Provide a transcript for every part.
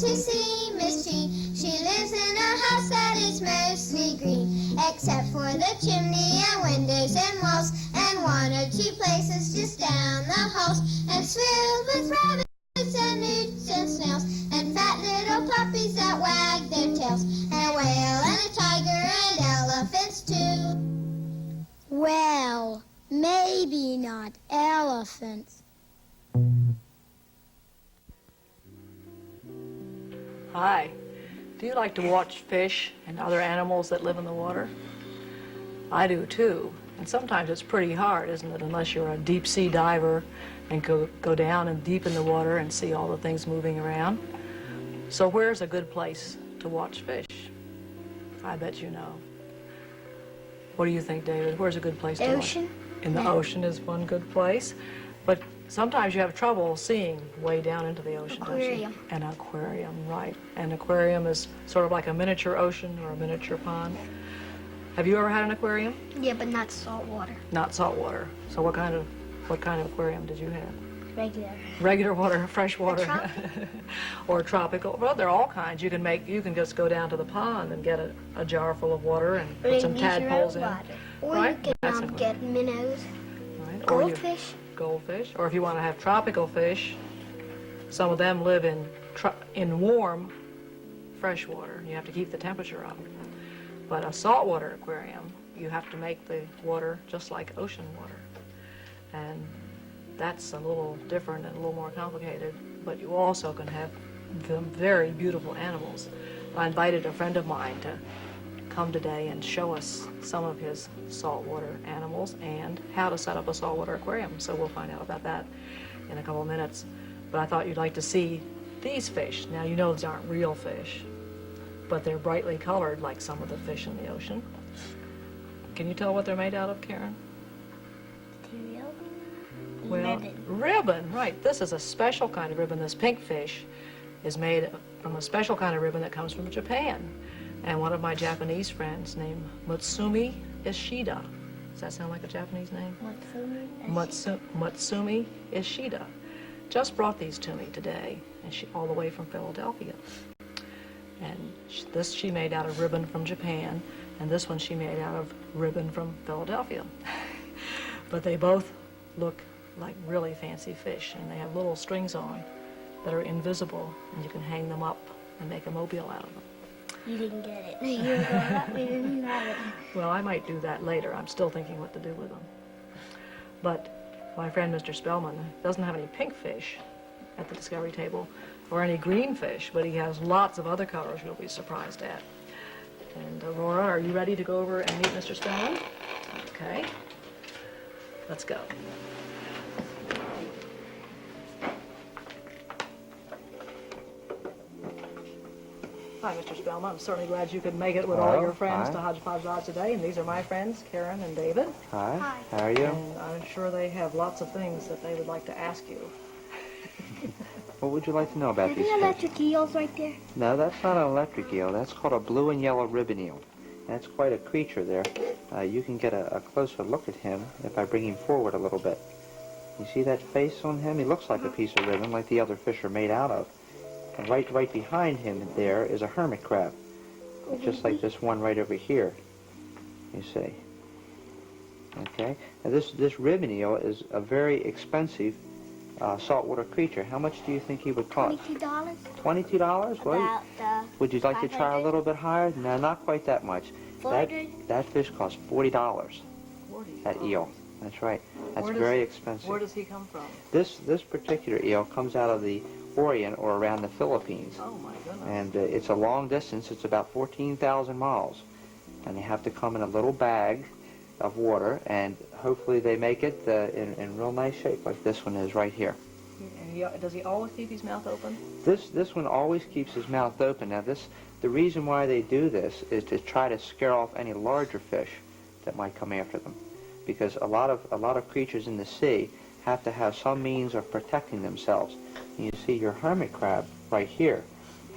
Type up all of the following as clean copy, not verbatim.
to see Miss Tree. She lives in a house that is mostly green, except for the chimney and windows and walls, and one or two places just down the halls. And it's filled with rabbits and newts and snails, and fat little puppies that wag their tails, and a whale and a tiger and elephants too. Well, maybe not elephants. Hi. Do you like to watch fish and other animals that live in the water? I do too. And sometimes it's pretty hard, isn't it, unless you're a deep sea diver and go down and deep in the water and see all the things moving around. So where's a good place to watch fish? I bet you know. What do you think, David? Where's a good place to watch? Ocean? In the ocean is one good place. But sometimes you have trouble seeing way down into the ocean, Aquarium. don't you? An aquarium, right. An aquarium is sort of like a miniature ocean or a miniature pond. Have you ever had an aquarium? Yeah, but not salt water. Not salt water. So what kind of aquarium did you have? Regular. Regular water, fresh water, tropical. or tropical. Well, there are all kinds. You can just go down to the pond and get a jar full of water and put some tadpoles in. Or Right? you That's can a good get minnows, Right? Or you- goldfish. Goldfish, or if you want to have tropical fish, some of them live in warm, fresh water. You have to keep the temperature up. But a saltwater aquarium, you have to make the water just like ocean water. And that's a little different and a little more complicated, but you also can have very beautiful animals. I invited a friend of mine to come today and show us some of his saltwater animals and how to set up a saltwater aquarium. So we'll find out about that in a couple of minutes. But I thought you'd like to see these fish. Now, you know these aren't real fish, but they're brightly colored like some of the fish in the ocean. Can you tell what they're made out of, Karen? Material. Well, ribbon, right. This is a special kind of ribbon. This pink fish is made from a special kind of ribbon that comes from Japan. And one of my Japanese friends named Mutsumi Ishida. Does that sound like a Japanese name? Mutsumi Ishida. Just brought these to me today, and all the way from Philadelphia. And this she made out of ribbon from Japan, and this one she made out of ribbon from Philadelphia. But they both look like really fancy fish, and they have little strings on that are invisible, and you can hang them up and make a mobile out of them. You didn't get it. You didn't have it. Well, I might do that later. I'm still thinking what to do with them. But my friend Mr. Spellman doesn't have any pink fish at the discovery table or any green fish, but he has lots of other colors you'll be surprised at. And Aurora, are you ready to go over and meet Mr. Spellman? Okay. Let's go. Hi, Mr. Spellman. I'm certainly glad you could make it with all your friends to Hodgepodge Lodge today. And these are my friends, Karen and David. Hi. Hi. How are you? And I'm sure they have lots of things that they would like to ask you. What would you like to know about Are these the fish? electric eels right there? No, that's not an electric eel. That's called a blue and yellow ribbon eel. That's quite a creature there. You can get a closer look at him if I bring him forward a little bit. You see that face on him? He looks like a piece of ribbon, like the other fish are made out of. And right behind him there is a hermit crab, just like this one right over here, you see. Okay, now this ribbon eel is a very expensive saltwater creature. How much do you think he would cost? $22. $22? Well, would you like to try a 500? little bit higher? No, not quite that much. 400? That fish costs $40. That eel. That's right. That's very expensive. Where does he come from? This particular eel comes out of the Orient or around the Philippines. Oh, my goodness. And it's a long distance. It's about 14,000 miles. And they have to come in a little bag of water, and hopefully they make it in real nice shape, like this one is right here. And does he always keep his mouth open? This one always keeps his mouth open. Now the reason why they do this is to try to scare off any larger fish that might come after them, because a lot of creatures in the sea have to have some means of protecting themselves. And you see your hermit crab right here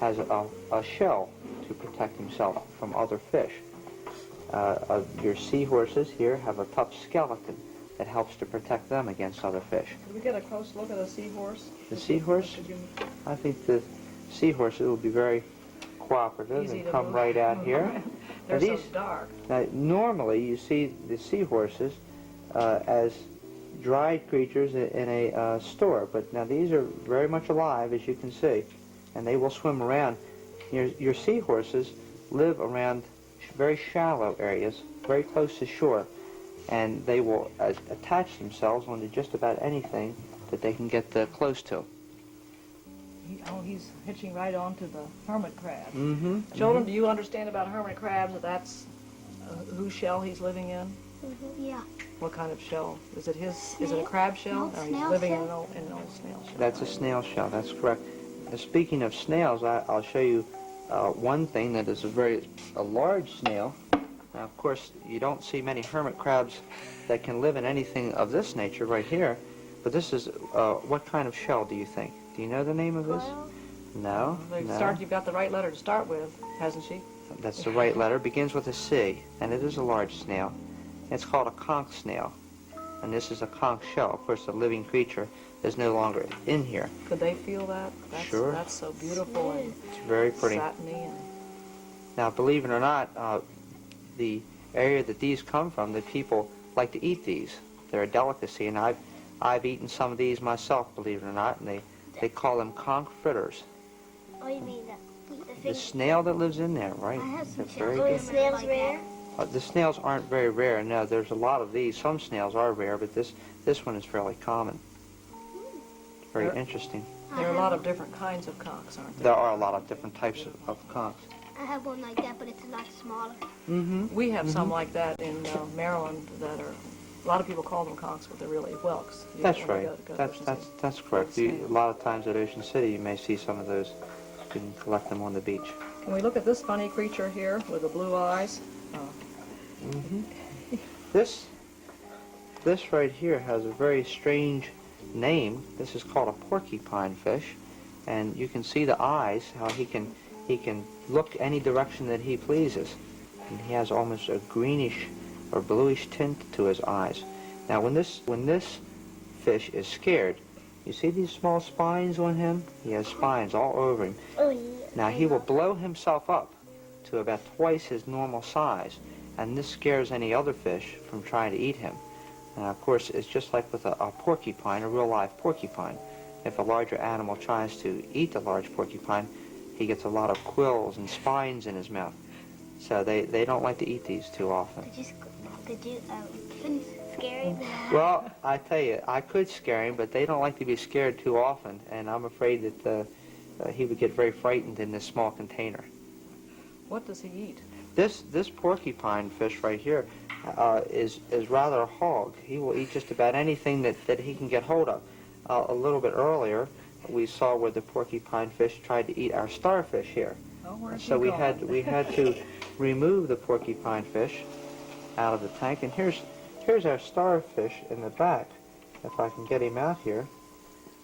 has a shell to protect himself from other fish. Your seahorses here have a tough skeleton that helps to protect them against other fish. Could we get a close look at a seahorse? The seahorse? I think the seahorses will be very cooperative Easy and to come move. right out here. They're Now so these- dark. Now, normally you see the seahorses as dried creatures in a store, but now these are very much alive, as you can see, and they will swim around. Your seahorses live around very shallow areas, very close to shore, and they will attach themselves onto just about anything that they can get close to. He's hitching right onto the hermit crab. Mm-hmm. Children, do you understand about hermit crabs, that that's whose shell he's living in? Yeah. What kind of shell? Is it a crab shell? No, Or he's snail living shell. in an old snail shell. That's a snail shell, that's correct. Speaking of snails, I'll show you one thing that is a large snail. Now, of course, you don't see many hermit crabs that can live in anything of this nature right here, but this is, what kind of shell do you think? Do you know the name of this? Coral. No, no. You've got the right letter to start with, hasn't she? That's the right letter. Begins with a C, and it is a large snail. It's called a conch snail, and this is a conch shell. Of course, the living creature is no longer in here. Could they feel that? Sure. That's so beautiful and It's very pretty. satiny. And Now, believe it or not, the area that these come from, the people like to eat these. They're a delicacy, and I've eaten some of these myself, believe it or not, and they call them conch fritters. Oh, you mean the The fish? snail that lives in there, right? I have some They're very shells. Oh, good. the snail's rare? The snails aren't very rare. No, there's a lot of these. Some snails are rare, but this one is fairly common. It's very Sure. interesting. there are a lot of different kinds of conchs, aren't there? There are a lot of different types of conchs. I have one like that, but it's a lot smaller. Mm-hmm. We have some like that in Maryland that are, a lot of people call them conchs, but they're really whelks. That's When they right. go to That's Ocean City. that's correct. A lot of times at Ocean City, you may see some of those. You can collect them on the beach. Can we look at this funny creature here with the blue eyes? Mm-hmm. This right here has a very strange name. This is called a porcupine fish, and you can see the eyes, how he can look any direction that he pleases, and he has almost a greenish or bluish tint to his eyes. Now, when this fish is scared, you see these small spines on him? He has spines all over him. Oh, yeah. Now, he will blow himself up to about twice his normal size, and this scares any other fish from trying to eat him. And of course, it's just like with a porcupine, a real live porcupine. If a larger animal tries to eat the large porcupine, he gets a lot of quills and spines in his mouth. So they don't like to eat these too often. Did you couldn't scare him? Well, I tell you, I could scare him, but they don't like to be scared too often, and I'm afraid that he would get very frightened in this small container. What does he eat? This porcupine fish right here is rather a hog. He will eat just about anything that he can get hold of. A little bit earlier, we saw where the porcupine fish tried to eat our starfish here. Oh, where's So he we had to remove the porcupine fish out of the tank, and here's our starfish in the back. If I can get him out here.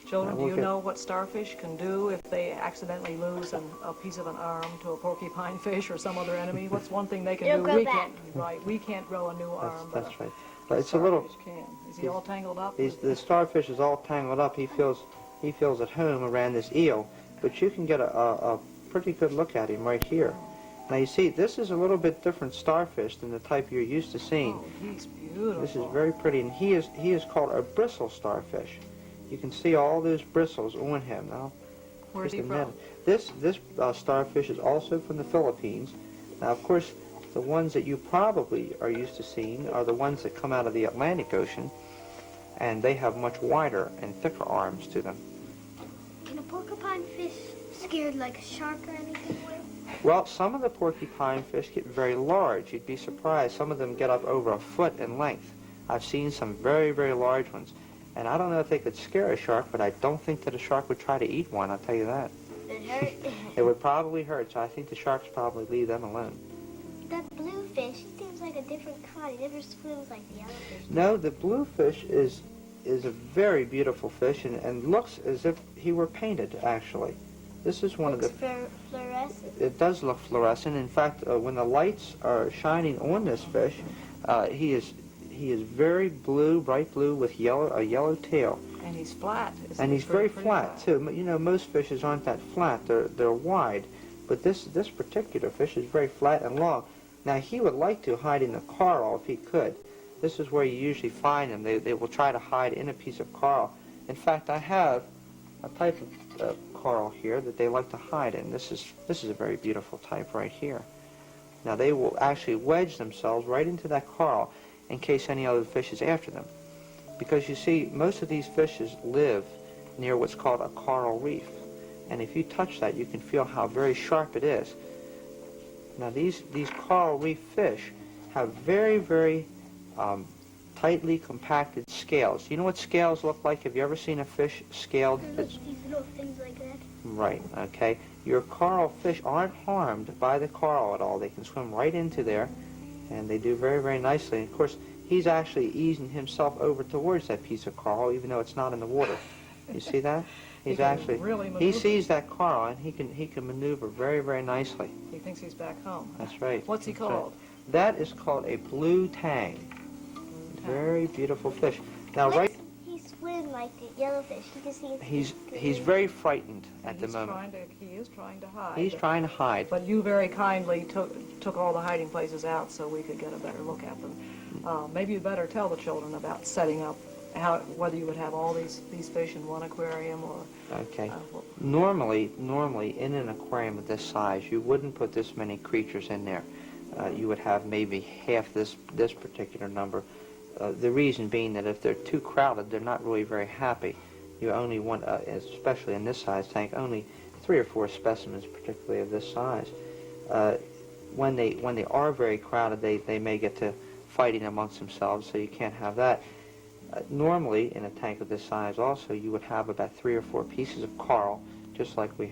Children, do we'll you get- know what starfish can do if they accidentally lose a piece of an arm to a porcupine fish or some other enemy? What's one thing they can They'll do? grow We back. can't. Right, we can't grow a new arm. but That's right. a But it's a little. starfish can. Is he all tangled up? The starfish is all tangled up. He feels at home around this eel, but you can get a pretty good look at him right here. Now you see, this is a little bit different starfish than the type you're used to seeing. Oh, he's beautiful. This is very pretty, and he is called a bristle starfish. You can see all those bristles on him. Now, Where's just he a from? minute. This starfish is also from the Philippines. Now, of course, the ones that you probably are used to seeing are the ones that come out of the Atlantic Ocean, and they have much wider and thicker arms to them. Can a porcupine fish scared like a shark or anything? Well, some of the porcupine fish get very large. You'd be surprised. Some of them get up over a foot in length. I've seen some very, very large ones. And I don't know if they could scare a shark, but I don't think that a shark would try to eat one, I'll tell you that. It hurt. It would probably hurt, so I think the sharks probably leave them alone. That blue fish, he seems like a different kind. He never swims like the other fish. No, the bluefish is a very beautiful fish and looks as if he were painted, actually. This is one of the... Fluorescent. It does look fluorescent. In fact, when the lights are shining on this fish, he he is very blue, bright blue with a yellow tail. And he's flat. And he's very pretty flat too. You know, most fishes aren't that flat. They're wide, but this particular fish is very flat and long. Now he would like to hide in the coral if he could. This is where you usually find them. They will try to hide in a piece of coral. In fact, I have a type of coral here that they like to hide in. This is a very beautiful type right here. Now they will actually wedge themselves right into that coral in case any other fish is after them. Because you see, most of these fishes live near what's called a coral reef. And if you touch that, you can feel how very sharp it is. Now these coral reef fish have very, very tightly compacted scales. You know what scales look like? Have you ever seen a fish scaled? These little things like that. Right, okay. Your coral fish aren't harmed by the coral at all. They can swim right into there, and they do very, very nicely. And of course, he's actually easing himself over towards that piece of coral, even though it's not in the water. You see that? He's actually, really he sees that coral, and he can maneuver very, very nicely. He thinks he's back home. That's right. What's he That's right. called? That is called a blue tang. Very beautiful fish. Now, right, He swims like the yellowfish. He just seems he's very frightened at the He's moment. he is trying to hide. He's trying to hide. But you very kindly took all the hiding places out so we could get a better look at them. Maybe you'd better tell the children about setting up whether you would have all these fish in one aquarium or... Okay. Normally, in an aquarium of this size, you wouldn't put this many creatures in there. You would have maybe half this particular number. The reason being that if they're too crowded, they're not really very happy. You only want, especially in this size tank, only 3 or 4 specimens, particularly of this size. When they are very crowded, they may get to fighting amongst themselves, so you can't have that. Normally, in a tank of this size, also, you would have about 3 or 4 pieces of coral, just like we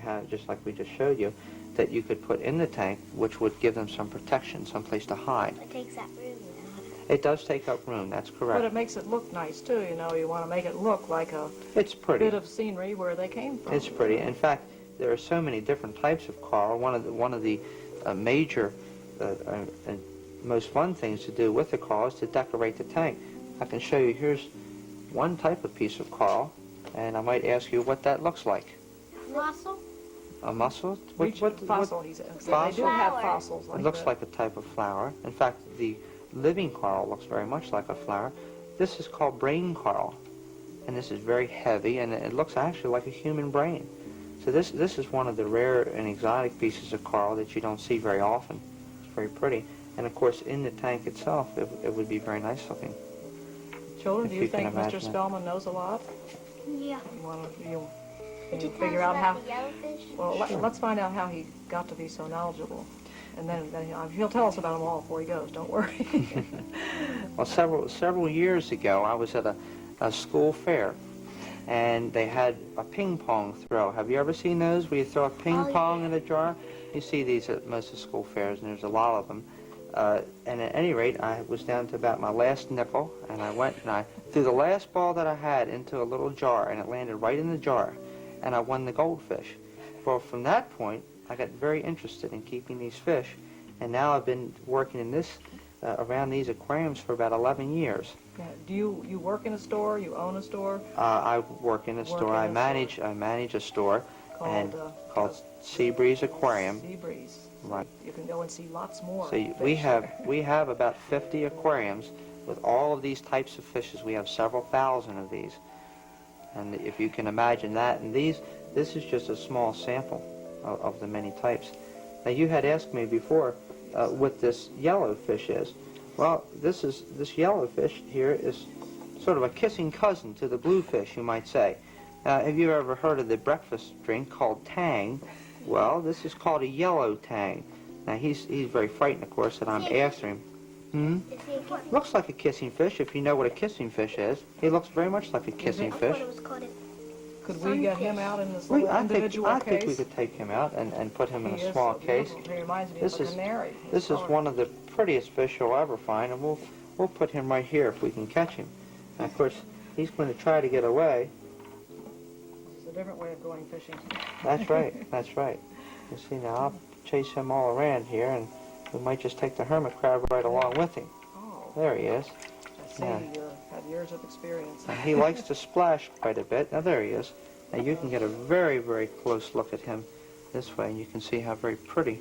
just showed you, that you could put in the tank, which would give them some protection, some place to hide. It takes that room. It does take up room, that's correct. But it makes it look nice, too, you know. You want to make it look like a It's pretty. bit of scenery where they came from. It's pretty. In fact, there are so many different types of coral. One of the major and most fun things to do with the coral is to decorate the tank. I can show you, here's one type of piece of coral, and I might ask you what that looks like. Fossil? A mussel? Fossil, he said. Fossil? They do have fossils like It looks that. like a type of flower. In fact, the living coral looks very much like a flower. This is called brain coral, and this is very heavy, and it looks actually like a human brain. So this is one of the rare and exotic pieces of coral that you don't see very often. It's very pretty. And of course, in the tank itself, it would be very nice looking. Children, if do you you can think imagine Mr. it. Spellman knows a lot? Yeah. You Did you figure tell out us how... about the yellowfish? Well, let's find out how he got to be so knowledgeable. And then he'll tell us about them all before he goes, don't worry. Well, several years ago, I was at a school fair, and they had a ping pong throw. Have you ever seen those, where you throw a ping pong in a jar? You see these at most of school fairs, and there's a lot of them. And at any rate, I was down to about my last nickel, and I went and I threw the last ball that I had into a little jar, and it landed right in the jar, and I won the goldfish. Well, from that point, I got very interested in keeping these fish, and now I've been working in this around these aquariums for about 11 years. Yeah. Do you work in a store? You own a store? I work in a store. I manage a store called Seabreeze Aquarium. Seabreeze. Right. You can go and see lots more. So we have about 50 aquariums with all of these types of fishes. We have several thousand of these, and if you can imagine that, and this is just a small sample of the many types. Now, you had asked me before what this yellowfish is. Well, this yellowfish here is sort of a kissing cousin to the bluefish, you might say. Have you ever heard of the breakfast drink called Tang? Well, this is called a yellow Tang. Now, he's very frightened, of course, that I'm after him. Looks like a kissing fish, if you know what a kissing fish is. He looks very much like a kissing fish. Could we get him out in this I little individual think case? we could take him out and put him in He a is small so case. beautiful. He reminds me This of a is canary. this is one of the prettiest fish you'll ever find, and we'll put him right here if we can catch him. And of course, he's going to try to get away. It's a different way of going fishing. That's right. That's right. You see, now I'll chase him all around here, and we might just take the hermit crab right along with him. Oh, There he is. see Yeah. you have years of experience. And he likes to splash quite a bit. Now there he is. Now you can get a very, very close look at him this way, and you can see how very pretty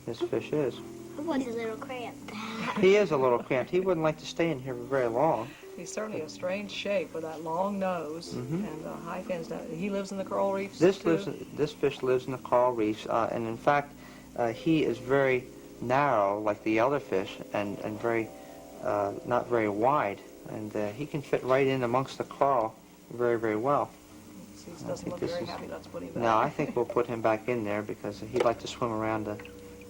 this fish is. He's a little cramped. He is a little cramped. He wouldn't like to stay in here for very long. He's certainly a strange shape with that long nose and high fins. Now, he lives in the coral reefs This too? this fish lives in the coral reefs, and in fact, he is very narrow, like the other fish, and very not very wide, and he can fit right in amongst the coral very, very well. He doesn't look very happy. Let's put him back. No, I think we'll put him back in there because he'd like to swim around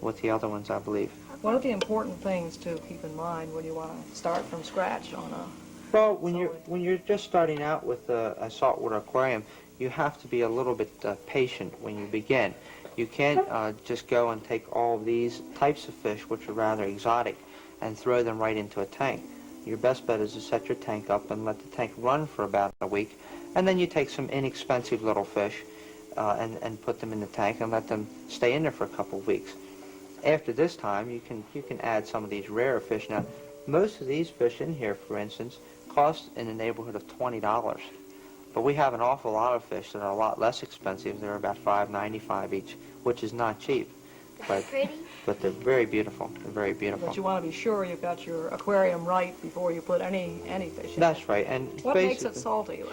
with the other ones, I believe. What are the important things to keep in mind when you want to start from scratch on a... Well, when you're just starting out with a saltwater aquarium, you have to be a little bit patient when you begin. You can't just go and take all these types of fish, which are rather exotic, and throw them right into a tank. Your best bet is to set your tank up and let the tank run for about a week, and then you take some inexpensive little fish and put them in the tank and let them stay in there for a couple of weeks. After this time, you can add some of these rarer fish. Now, most of these fish in here, for instance, cost in the neighborhood of $20. But we have an awful lot of fish that are a lot less expensive. They're about $5.95 each, which is not cheap. But pretty. But they're very beautiful. They're very beautiful. But you want to be sure you've got your aquarium right before you put any fish in. That's right. And What makes it salty?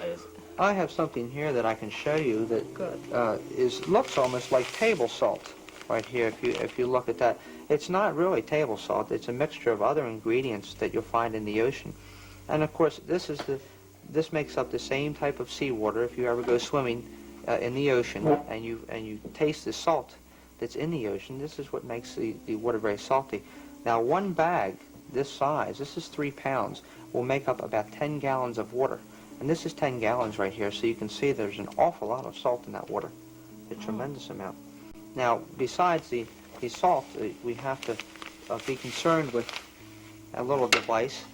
I have something here that I can show you that Good. looks almost like table salt right here. If you look at that, it's not really table salt. It's a mixture of other ingredients that you'll find in the ocean. And of course, this makes up the same type of seawater. If you ever go swimming in the ocean and you taste the salt that's in the ocean, this is what makes the water very salty. Now, one bag this size, this is 3 pounds, will make up about 10 gallons of water. And this is 10 gallons right here, so you can see there's an awful lot of salt in that water, a tremendous amount. Now, besides the salt, we have to be concerned with a little device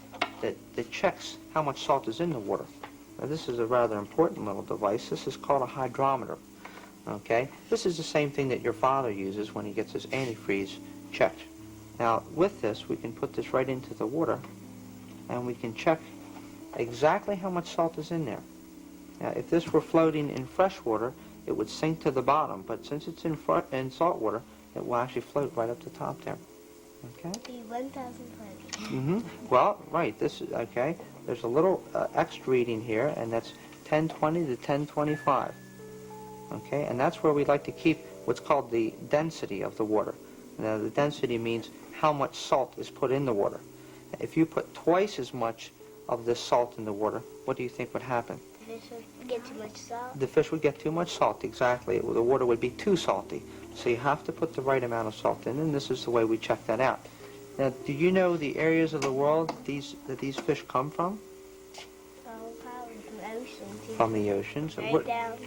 that checks how much salt is in the water. Now, this is a rather important little device. This is called a hydrometer. Okay? This is the same thing that your father uses when he gets his antifreeze checked. Now, with this, we can put this right into the water, and we can check exactly how much salt is in there. Now, if this were floating in fresh water, it would sink to the bottom, but since it's in salt water, it will actually float right up the top there. Okay? Be 1,020. Well, right, this is, okay, there's a little extra reading here, and that's 1020 to 1025. Okay, and that's where we like to keep what's called the density of the water. Now, the density means how much salt is put in the water. If you put twice as much of this salt in the water, what do you think would happen? The fish would get too much salt. The fish would get too much salt, exactly. The water would be too salty. So you have to put the right amount of salt in, and this is the way we check that out. Now, do you know the areas of the world that these fish come from? Oh, probably from the ocean. From the oceans. Right down.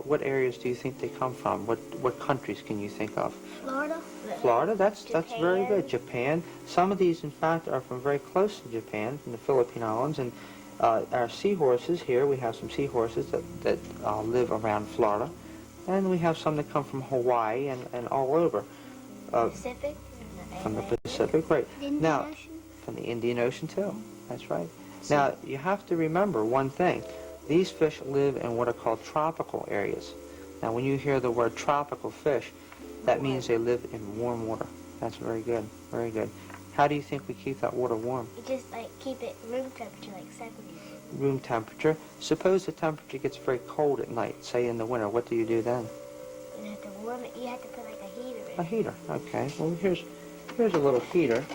What areas do you think they come from? What countries can you think of? Florida. Florida, that's very Japan. good. Japan. Some of these, in fact, are from very close to Japan, from the Philippine Islands. And our seahorses here, we have some seahorses that live around Florida. And we have some that come from Hawaii and all over. Pacific. From the Pacific, right. Indian Now, Ocean. from the Indian Ocean, too. That's right. Now, you have to remember one thing. These fish live in what are called tropical areas. Now, when you hear the word tropical fish, that means they live in warm water. That's very good, very good. How do you think we keep that water warm? You just keep it room temperature, like 70. Room temperature. Suppose the temperature gets very cold at night, say in the winter. What do you do then? You have to warm it. You have to put like a heater in. A heater. Okay. Well, here's a little heater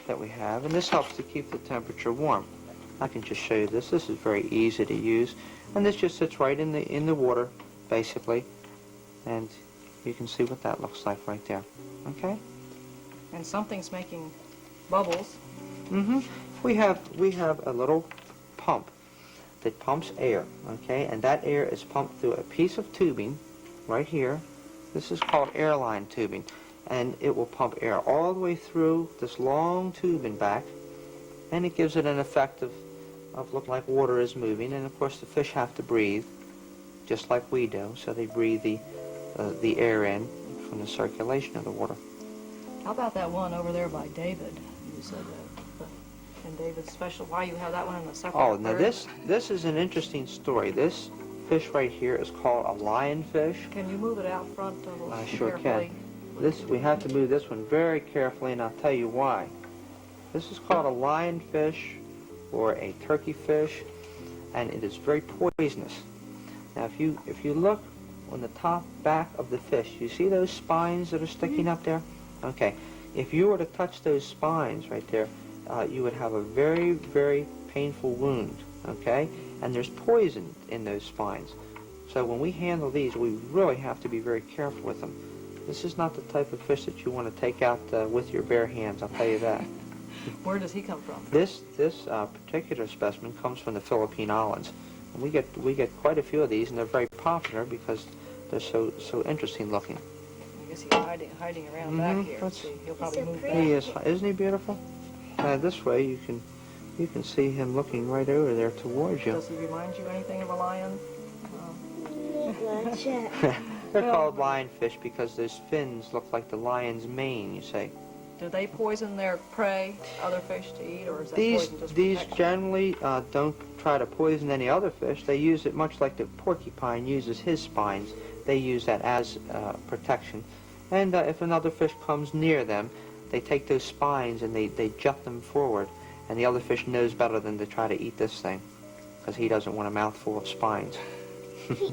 that we have, and this helps to keep the temperature warm. I can just show you this. This is very easy to use, and this just sits right in the water, basically, and you can see what that looks like right there. Okay. And something's making bubbles. We have a little pump that pumps air. Okay, and that air is pumped through a piece of tubing right here. This is called airline tubing, and it will pump air all the way through this long tube and back, and it gives it an effect of looking like water is moving. And of course the fish have to breathe just like we do, so they breathe the air in from the circulation of the water. How about that one over there by David? you said that. But, and David's special, why you have that one in the separate Oh, now aquarium? this is an interesting story. This fish right here is called a lionfish. Can you move it out front a little I sure carefully? We have to move this one very carefully, and I'll tell you why. This is called a lionfish or a turkey fish, and it is very poisonous. Now, if you look on the top back of the fish, you see those spines that are sticking up there? Okay. If you were to touch those spines right there, you would have a very, very painful wound, okay? And there's poison in those spines. So when we handle these, we really have to be very careful with them. This is not the type of fish that you want to take out with your bare hands, I'll tell you that. Where does he come from? This particular specimen comes from the Philippine Islands. And we get quite a few of these, and they're very popular because they're so interesting looking. I guess he's hiding around back here. Let's see, he'll probably move back. He is, isn't he beautiful? This way you can see him looking right over there towards you. Does he remind you anything of a lion? Not yet. They're called lionfish because those fins look like the lion's mane, you say. Do they poison their prey, other fish to eat, or is that These poison just these protection? generally don't try to poison any other fish. They use it much like the porcupine uses his spines. They use that as protection. And if another fish comes near them, they take those spines and they jut them forward. And the other fish knows better than to try to eat this thing because he doesn't want a mouthful of spines. His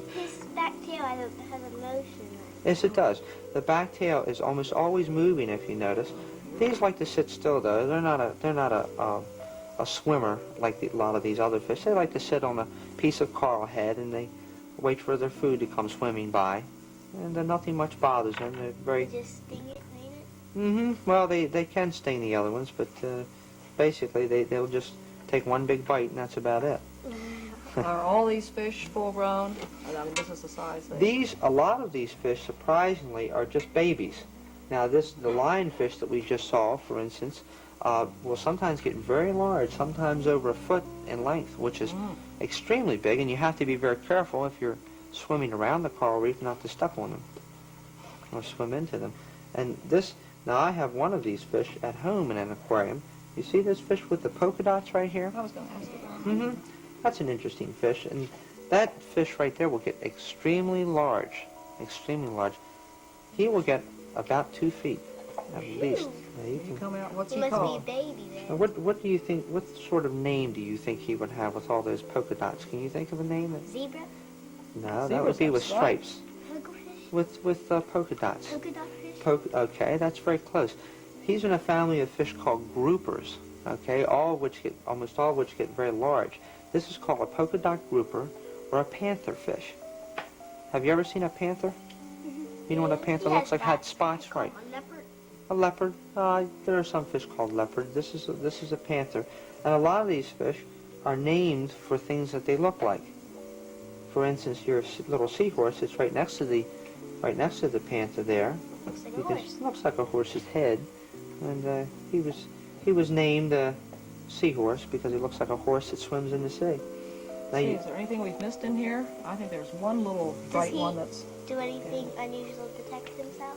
back tail has a motion. Yes, it does. The back tail is almost always moving, if you notice. These like to sit still, though. They're not a swimmer like a lot of these other fish. They like to sit on a piece of coral head and they wait for their food to come swimming by, and nothing much bothers them. They're very. They just sting it, clean it. Well, they can sting the other ones, but basically they'll just take one big bite and that's about it. Are all these fish full grown? I mean, this is the size they... A lot of these fish, surprisingly, are just babies. Now, the lionfish that we just saw, for instance, will sometimes get very large, sometimes over a foot in length, which is extremely big, and you have to be very careful if you're swimming around the coral reef not to step on them or swim into them. And now I have one of these fish at home in an aquarium. You see this fish with the polka dots right here? I was going to ask you that. That's an interesting fish, and that fish right there will get extremely large, extremely large. He will get about 2 feet, at least. Now, He come out, what's He he must called? be a baby then. now, what do you think, what sort of name do you think he would have with all those polka dots? Can you think of a name? Zebra? No, that Zebras would be have with stripes. Pugfish? With polka dots. Polka dot fish? Okay, that's very close. He's in a family of fish called groupers, okay, almost all of which get very large. This is called a polka dot grouper or a panther fish. Have you ever seen a panther? You know what a panther looks like? Had spots, right? A leopard? A leopard. There are some fish called leopard. This is a panther, and a lot of these fish are named for things that they look like. For instance, your little seahorse is right next to the panther there. Looks like a horse. Looks like a horse's head, and he was named Seahorse because he looks like a horse that swims in the sea. Now Is there anything we've missed in here? I think there's one little bright one that's... Do anything unusual to protect himself?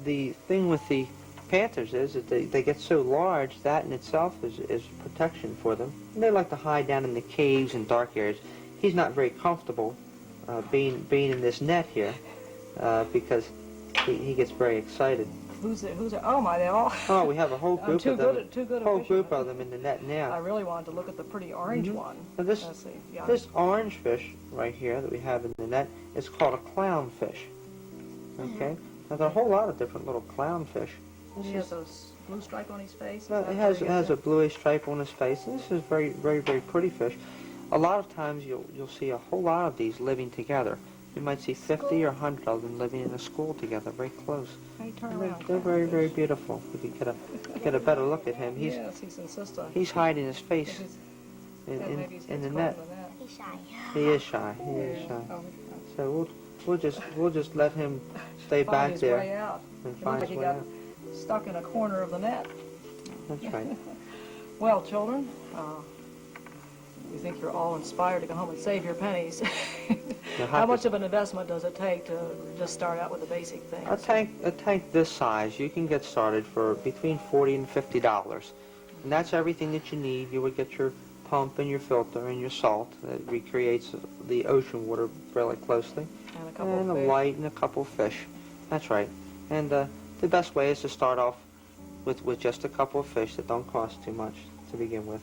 the thing with the panthers is that they get so large, that in itself is protection for them. And they like to hide down in the caves and dark areas. He's not very comfortable being in this net here because he gets very excited. Who's it? Oh my, they all... Oh, we have a whole group of them. Too good Whole group of them in the net now. I really wanted to look at the pretty orange one. Now Let's see. Yeah. this orange fish right here that we have in the net is called a clownfish. Okay? Now there are a whole lot of different little clownfish. He has those blue stripe on his face. Well, it has a bluish stripe on his face, and this is very, very, very pretty fish. A lot of times you'll see a whole lot of these living together. You might see 50 or 100 of them living in a school together, very close. Hey, turn And around. they're very, very beautiful. If you get a better look at him, Yes, he's insistent. he's hiding his face Maybe his in head's the caught net. in the net. He's shy. He is shy. He is shy. Oh, So we'll just let him stay find back his there way out. and It find looked his like he way got out. stuck in a corner of the net. That's right. Well, children, you think you're all inspired to go home and save your pennies. You'll How have much to- of an investment does it take to just start out with the basic things? A tank this size, you can get started for between $40 and $50. And that's everything that you need. You would get your pump and your filter and your salt that recreates the ocean water fairly closely. And a couple And of a fish. light and a couple of fish. That's right. And the best way is to start off with just a couple of fish that don't cost too much to begin with.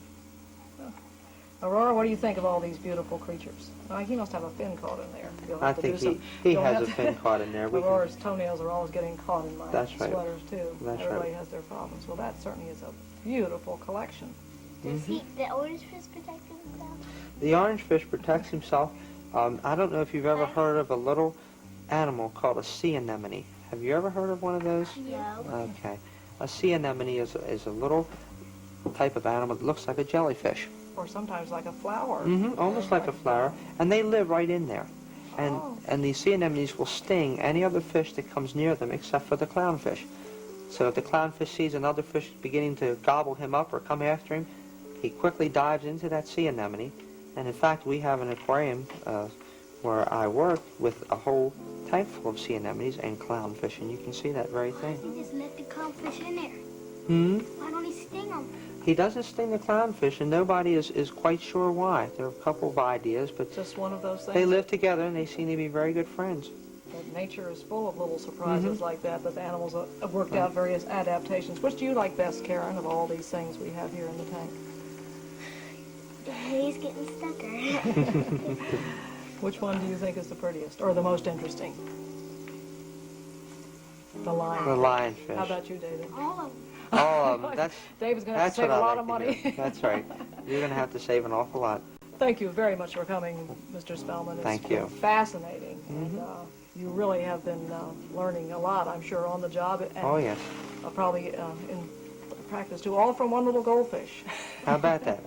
Aurora, what do you think of all these beautiful creatures? He must have a fin caught in there. You'll have I to think do some, he you'll has have a to- fin caught in there. We can- Aurora's toenails are always getting caught in my That's right. sweaters, too. That's right. Everybody has their problems. Well, that certainly is a beautiful collection. Does the orange fish protect himself? The orange fish protects himself. I don't know if you've ever heard of a little animal called a sea anemone. Have you ever heard of one of those? No. Okay. A sea anemone is a little type of animal that looks like a jellyfish. Or sometimes like a flower. Almost like a flower. And they live right in there. And, Oh. and these sea anemones will sting any other fish that comes near them except for the clownfish. So if the clownfish sees another fish beginning to gobble him up or come after him, he quickly dives into that sea anemone. And in fact, we have an aquarium where I work with a whole tank full of sea anemones and clownfish, and you can see that very thing. He just let the clownfish in there. Why don't he sting him? He doesn't sting the clownfish, and nobody is quite sure why. There are a couple of ideas, but Just one of those things. they live together, and they seem to be very good friends. That nature is full of little surprises like that the animals have worked out various adaptations. Which do you like best, Karen, of all these things we have here in the tank? He's getting stucker. Which one do you think is the prettiest or the most interesting? The lion. The lionfish. How about you, David? All of them. Oh, that's David's going to have that's to save what a I lot like of to money. hear. That's right. You're going to have to save an awful lot. Thank you very much for coming, Mr. Spellman. It's Thank you. been fascinating. And you really have been learning a lot, I'm sure, on the job. And Oh yes. probably in practice, too, all from one little goldfish. How about that?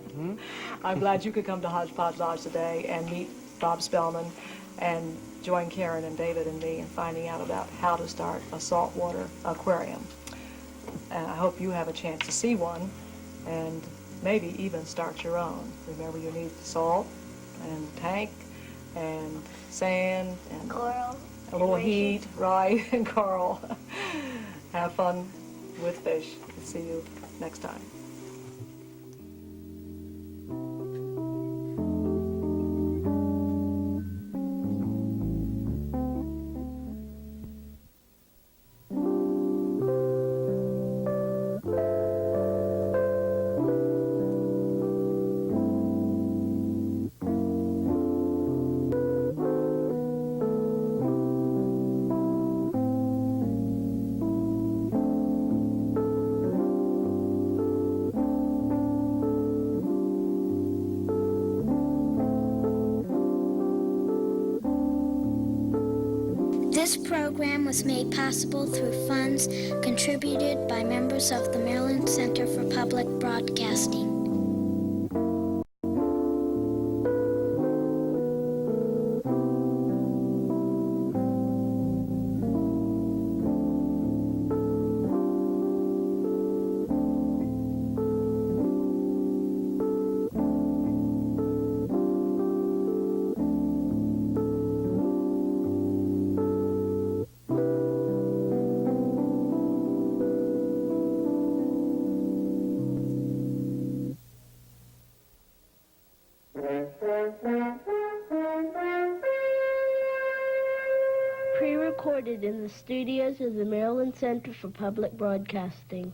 I'm glad you could come to Hodgepodge Lodge today and meet Bob Spellman and join Karen and David and me in finding out about how to start a saltwater aquarium. And I hope you have a chance to see one and maybe even start your own. Remember, you need salt and tank and sand and Coral. a little and racing. heat, right, and coral. Have fun with fish. See you next time. This program was made possible through funds contributed by members of the Maryland Center for Public Broadcasting. Pre-recorded in the studios of the Maryland Center for Public Broadcasting.